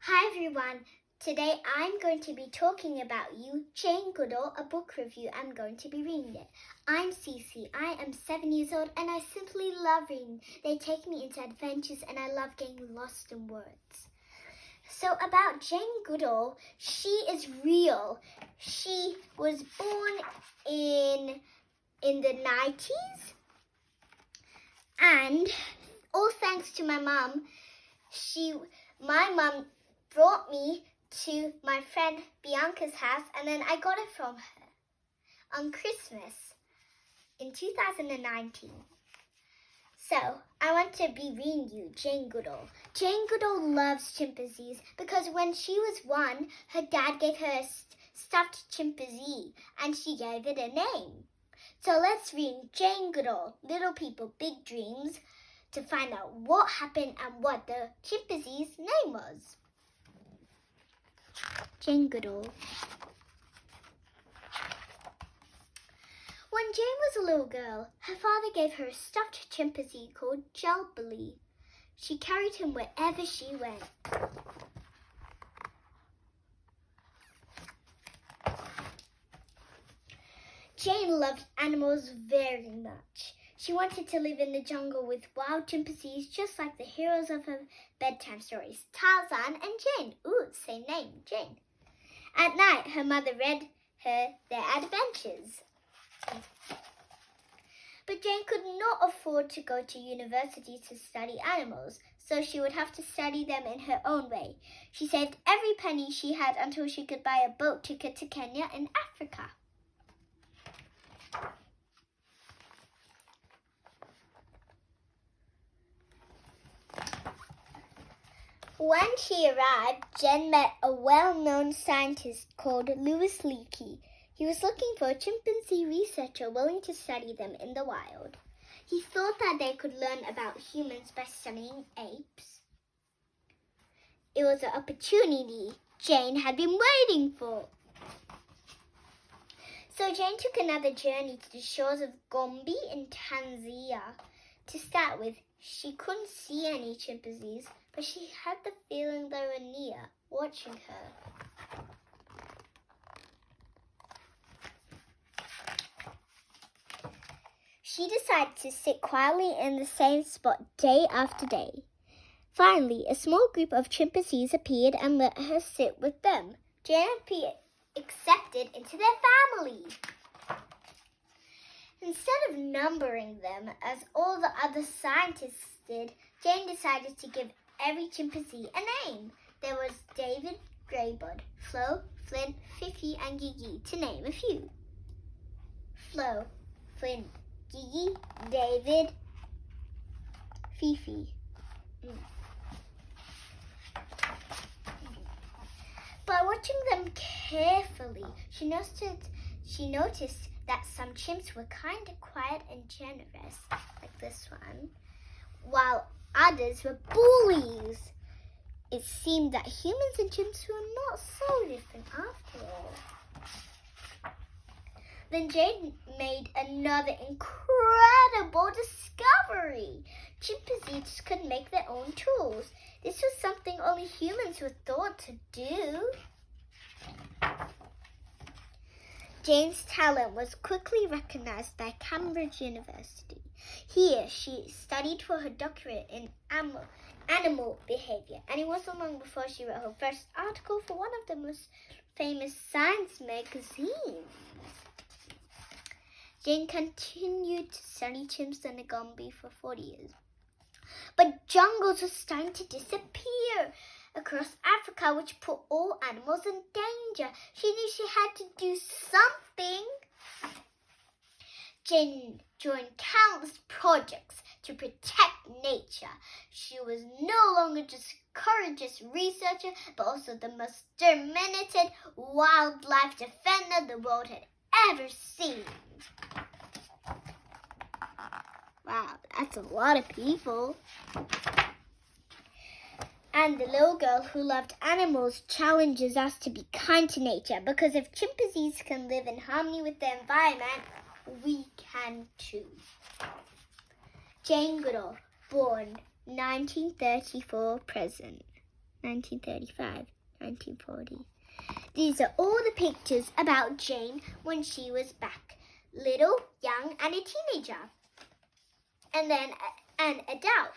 Hi everyone, today I'm going to be talking about Jane Goodall, a book review. I'm going to be reading it. I'm Cece, I am 7 years old and I simply love reading. They take me into adventures and I love getting lost in words. So about Jane Goodall, she is real. She was born in the 90s and all thanks to my mum. My mum brought me to my friend Bianca's house and then I got it from her on Christmas in 2019. So, I want to be reading you Jane Goodall. Jane Goodall loves chimpanzees because when she was 1, her dad gave her a stuffed chimpanzee and she gave it a name. So let's read Jane Goodall, Little People, Big Dreams, to find out what happened and what the chimpanzee's name was. Jane Goodall. When Jane was a little girl, her father gave her a stuffed chimpanzee called Jubilee. She carried him wherever she went. Jane loved animals very much. She wanted to live in the jungle with wild chimpanzees just like the heroes of her bedtime stories, Tarzan and Jane. Ooh, same name, Jane. At night, her mother read her their adventures. But Jane could not afford to go to university to study animals, so she would have to study them in her own way. She saved every penny she had until she could buy a boat ticket to Kenya in Africa. When she arrived, Jen met a well-known scientist called Louis Leakey. He was looking for a chimpanzee researcher willing to study them in the wild. He thought that they could learn about humans by studying apes. It was an opportunity Jane had been waiting for. So Jane took another journey to the shores of Gombe in Tanzania. To start with, she couldn't see any chimpanzees, but she had the feeling they were near, watching her. She decided to sit quietly in the same spot day after day. Finally, a small group of chimpanzees appeared and let her sit with them. Jane accepted into their family. Instead of numbering them, as all the other scientists did, Jane decided to give every chimpanzee a name. There was David, Greybird, Flo, Flint, Fifi, and Gigi, to name a few. Flo, Flint, Gigi, David, Fifi. By watching them carefully, she noticed that some chimps were kind of quiet and generous, like this one, while others were bullies. It seemed that humans and chimps were not so different after all. Then Jane made another incredible discovery. Chimpanzees could make their own tools. This was something only humans were thought to do. Jane's talent was quickly recognized by Cambridge University. Here, she studied for her doctorate in animal behavior, and it wasn't long before she wrote her first article for one of the most famous science magazines. Jane continued to study chimps in the Gombe for 40 years. But jungles were starting to disappear across Africa, which put all animals in danger. She knew she had to do something. Jane joined countless projects to protect nature. She was no longer just a courageous researcher, but also the most determined wildlife defender the world had ever seen. Wow, that's a lot of people. And the little girl who loved animals challenges us to be kind to nature, because if chimpanzees can live in harmony with their environment, we can too. Jane Goodall, born 1934, present. 1935, 1940. These are all the pictures about Jane when she was back little, young, and a teenager. And then an adult.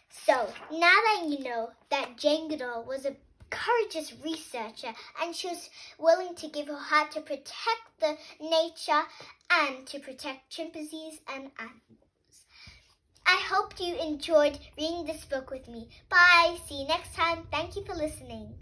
So now that you know that Jane Goodall was a courageous researcher and she was willing to give her heart to protect the nature and to protect chimpanzees and animals. I hope you enjoyed reading this book with me. Bye. See you next time. Thank you for listening.